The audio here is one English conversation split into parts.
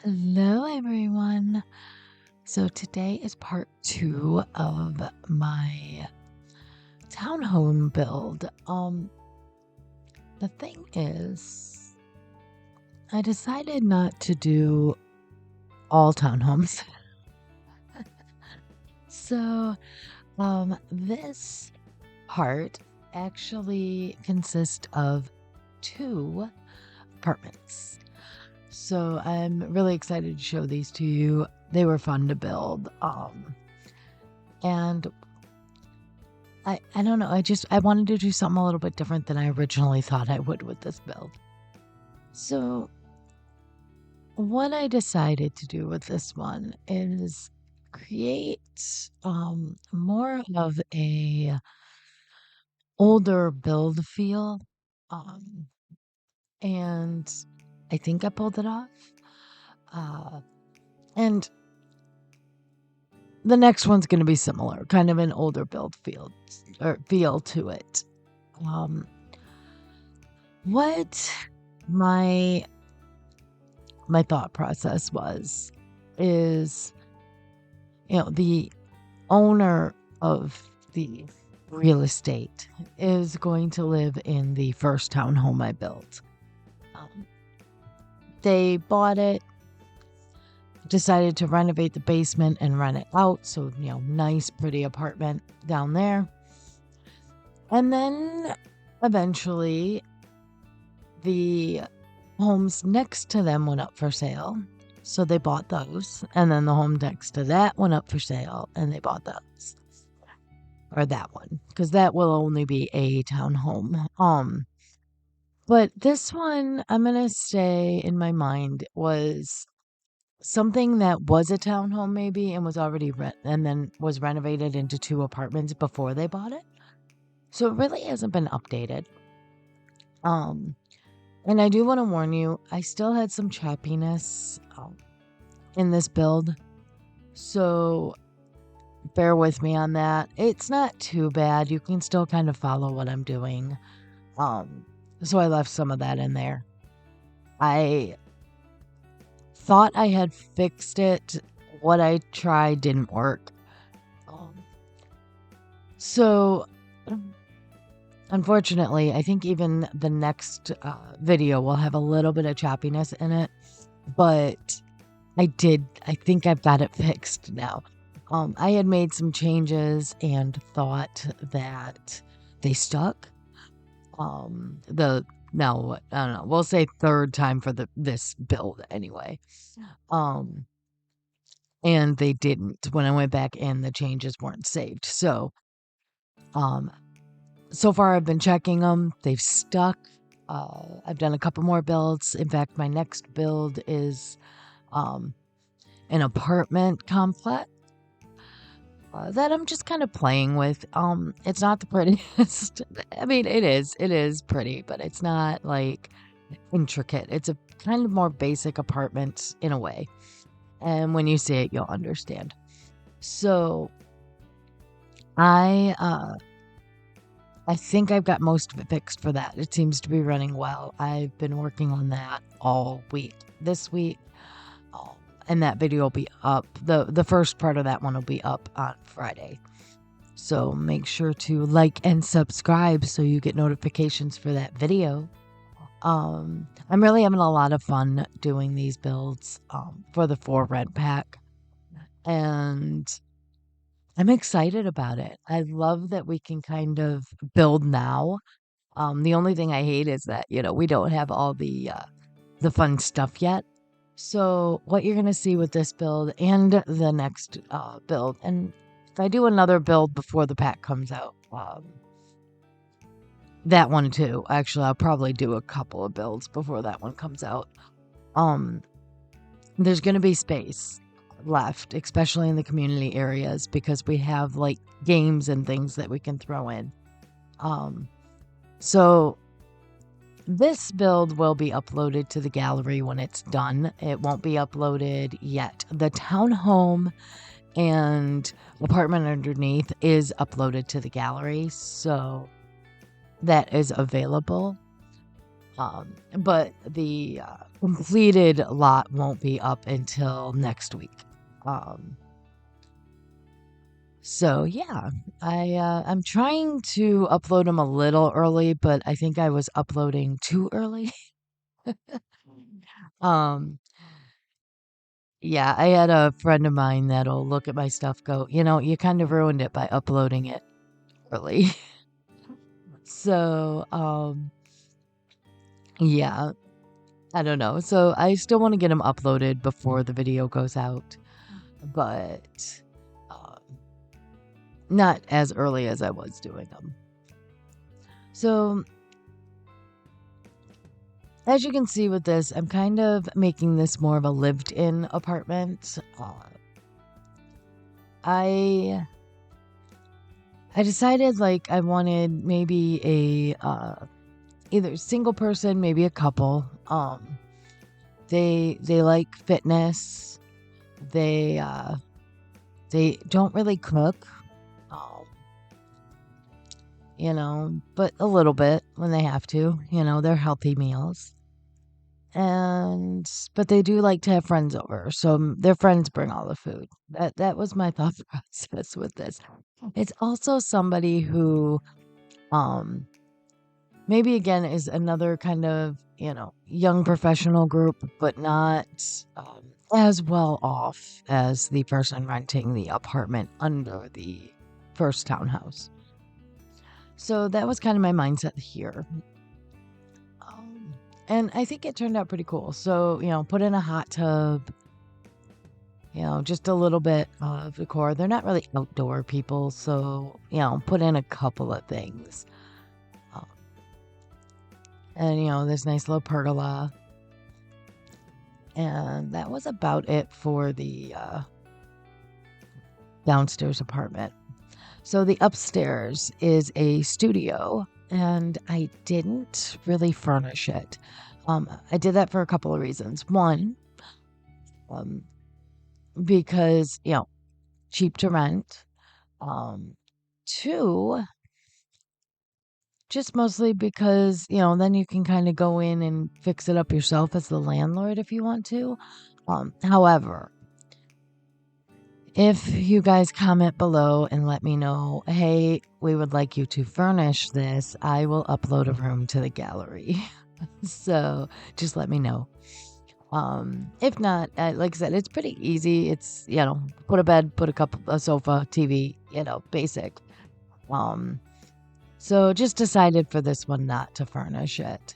Hello, everyone. So today is part 2 of my townhome build. The thing is, I decided not to do all townhomes. So, this part actually consists of 2 apartments. So I'm really excited to show these to you. They were fun to build. And I don't know, I wanted to do something a little bit different than I originally thought I would with this build. So what I decided to do with this one is create more of a older build feel. Um and I think I pulled it off. And the next one's going to be similar, kind of an older build feel to it. What my thought process is, the owner of the real estate is going to live in the first townhome I built. They bought it, decided to renovate the basement and rent it out. So, nice, pretty apartment down there. And then eventually the homes next to them went up for sale. So they bought those. And then the home next to that went up for sale and they bought those. Or that one, because that will only be a townhome. But this one, I'm going to say in my mind, was something that was a townhome maybe and was already and then was renovated into 2 apartments before they bought it. So it really hasn't been updated. And I do want to warn you, I still had some choppiness in this build. So bear with me on that. It's not too bad. You can still kind of follow what I'm doing. So I left some of that in there. I thought I had fixed it. What I tried didn't work. So unfortunately, I think even the next video will have a little bit of choppiness in it, but I think I've got it fixed now. I had made some changes and thought that they stuck. I don't know, we'll say third time for this build anyway. And they didn't. When I went back in, the changes weren't saved. So, so far I've been checking them. They've stuck. I've done a couple more builds. In fact, my next build is an apartment complex that I'm just kind of playing with. It's not the prettiest. I mean, it is pretty, but it's not like intricate. It's a kind of more basic apartment in a way. And when you see it, you'll understand. So I think I've got most of it fixed for that. It seems to be running well. I've been working on that all week. This week, and that video will be up. The first part of that one will be up on Friday. So make sure to like and subscribe so you get notifications for that video. I'm really having a lot of fun doing these builds for the 4 rent pack. And I'm excited about it. I love that we can kind of build now. The only thing I hate is that, we don't have all the fun stuff yet. So what you're going to see with this build and the next build, and if I do another build before the pack comes out, that one too. Actually, I'll probably do a couple of builds before that one comes out. There's going to be space left, especially in the community areas, because we have like games and things that we can throw in. So this build will be uploaded to the gallery when it's done. It won't be uploaded yet. The townhome and apartment underneath is uploaded to the gallery, so that is available. But the completed lot won't be up until next week. So yeah, I'm trying to upload them a little early, but I think I was uploading too early. um, yeah, I had a friend of mine that'll look at my stuff, go, you kind of ruined it by uploading it early. So, yeah, I don't know. So I still want to get them uploaded before the video goes out, but um, not as early as I was doing them. So as you can see with this, I'm kind of making this more of a lived-in apartment. I decided like I wanted maybe a either single person, maybe a couple. They like fitness. They don't really cook. Um, but a little bit when they have to. They're healthy meals. But they do like to have friends over, so their friends bring all the food. That was my thought process with this. It's also somebody who, um, maybe again is another kind of young professional group, but not as well off as the person renting the apartment under the first townhouse. So that was kind of my mindset here. And I think it turned out pretty cool. So, put in a hot tub, just a little bit of decor. They're not really outdoor people, so, put in a couple of things. And, this nice little pergola. And that was about it for the downstairs apartment. So the upstairs is a studio, and I didn't really furnish it. I did that for a couple of reasons. One, because, cheap to rent. Two, just mostly because, then you can kind of go in and fix it up yourself as the landlord if you want to. However, if you guys comment below and let me know, hey, we would like you to furnish this, I will upload a room to the gallery. So just let me know. If not, like I said, it's pretty easy. It's, put a bed, put a sofa, TV, basic. So just decided for this one not to furnish it.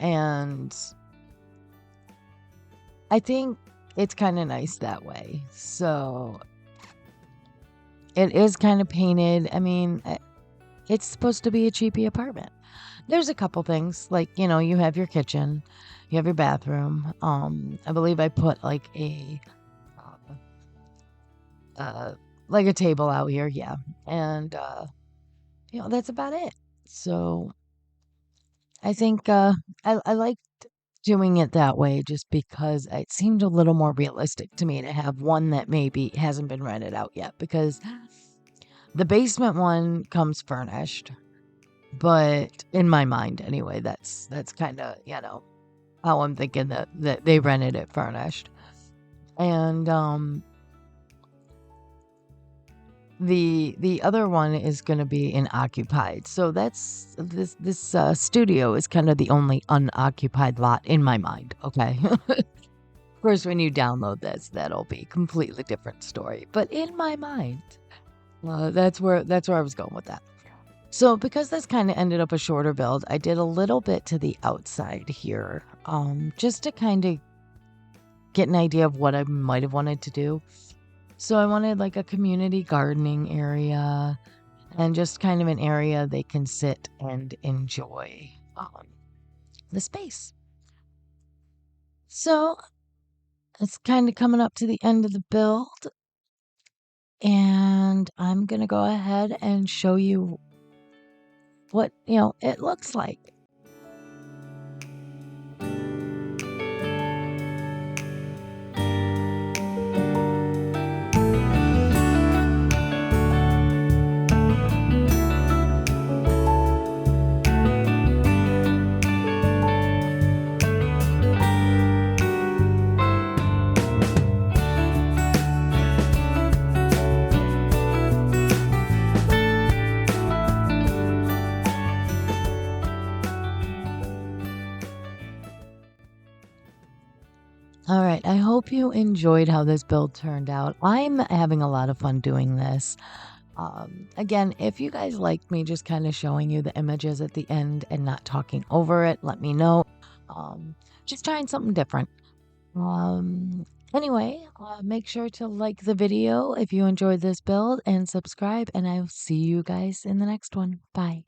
And I think it's kind of nice that way. So it is kind of painted. I mean, it's supposed to be a cheapy apartment. There's a couple things like, you have your kitchen, you have your bathroom. I believe I put like a table out here. Yeah. And, that's about it. So I think, I liked doing it that way just because it seemed a little more realistic to me to have one that maybe hasn't been rented out yet, because the basement one comes furnished. But in my mind, anyway, that's kind of, how I'm thinking that they rented it furnished. And the other one is going to be in occupied. So that's this studio is kind of the only unoccupied lot in my mind. Okay. Of course, when you download this, that'll be a completely different story. But in my mind, that's where I was going with that. So because this kind of ended up a shorter build, I did a little bit to the outside here, just to kind of get an idea of what I might have wanted to do. So I wanted like a community gardening area and just kind of an area they can sit and enjoy the space. So it's kind of coming up to the end of the build, and I'm going to go ahead and show you what, it looks like. All right, I hope you enjoyed how this build turned out. I'm having a lot of fun doing this. Again, if you guys like me just kind of showing you the images at the end and not talking over it, let me know. Um, just trying something different. Um, anyway, make sure to like the video if you enjoyed this build and subscribe, and I'll see you guys in the next one. Bye.